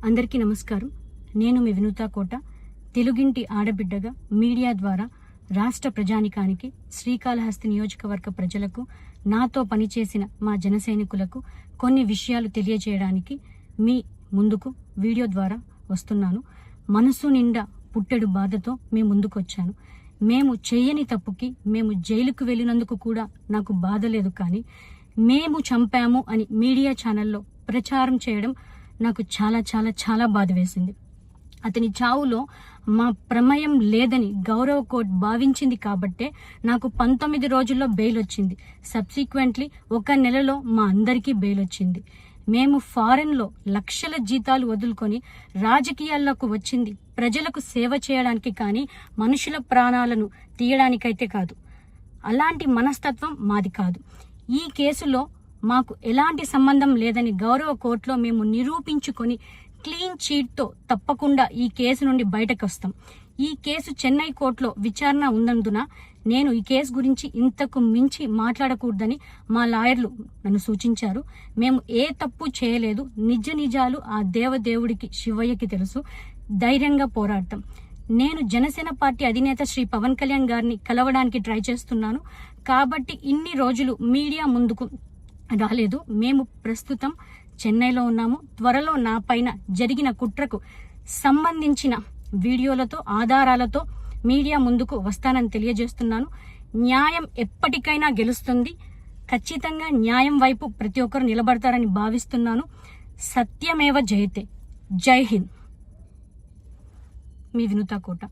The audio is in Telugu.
అందరికీ నమస్కారం. నేను మీ వినూతా కోట. తెలుగింటి ఆడబిడ్డగా మీడియా ద్వారా రాష్ట్ర ప్రజానికానికి, శ్రీకాళహస్తి నియోజకవర్గ ప్రజలకు, నాతో పనిచేసిన మా జన సైనికులకు కొన్ని విషయాలు తెలియజేయడానికి మీ ముందుకు వీడియో ద్వారా వస్తున్నాను. మనసు నిండా పుట్టెడు బాధతో మీ ముందుకు వచ్చాను. మేము చేయని తప్పుకి మేము జైలుకు వెళ్ళినందుకు కూడా నాకు బాధ లేదు, కానీ మేము చంపాము అని మీడియా ఛానల్లో ప్రచారం చేయడం నాకు చాలా చాలా చాలా బాధ వేసింది. అతని చావులో మా ప్రమేయం లేదని గౌరవ కోర్టు భావించింది కాబట్టే నాకు 19 రోజుల్లో బెయిల్ వచ్చింది. సబ్సిక్వెంట్లీ 1 నెలలో మా అందరికీ బెయిల్ వచ్చింది. మేము ఫారెన్లో లక్షల జీతాలు వదులుకొని రాజకీయాల్లోకి వచ్చింది ప్రజలకు సేవ చేయడానికి, కానీ మనుషుల ప్రాణాలను తీయడానికైతే కాదు. అలాంటి మనస్తత్వం మాది కాదు. ఈ కేసులో మాకు ఎలాంటి సంబంధం లేదని గౌరవ కోర్టులో మేము నిరూపించుకొని క్లీన్ చీట్తో తప్పకుండా ఈ కేసు నుండి బయటకు వస్తాం. ఈ కేసు చెన్నై కోర్టులో విచారణ ఉన్నందున నేను ఈ కేసు గురించి ఇంతకు మించి మాట్లాడకూడదని మా లాయర్లు నన్ను సూచించారు. మేము ఏ తప్పు చేయలేదు. నిజాలు ఆ దేవదేవుడికి, శివయ్యకి తెలుసు. ధైర్యంగా పోరాడతాం. నేను జనసేన పార్టీ అధినేత శ్రీ పవన్ కళ్యాణ్ గారిని కలవడానికి ట్రై చేస్తున్నాను కాబట్టి ఇన్ని రోజులు మీడియా ముందుకు రాలేదు. మేము ప్రస్తుతం చెన్నైలో ఉన్నాము. త్వరలో నా పైన జరిగిన కుట్రకు సంబంధించిన వీడియోలతో, ఆధారాలతో మీడియా ముందుకు వస్తానని తెలియజేస్తున్నాను. న్యాయం ఎప్పటికైనా గెలుస్తుంది. ఖచ్చితంగా న్యాయం వైపు ప్రతి ఒక్కరు నిలబడతారని భావిస్తున్నాను. సత్యమేవ జయతే. జై హింద్. మీ వినూతా కోట.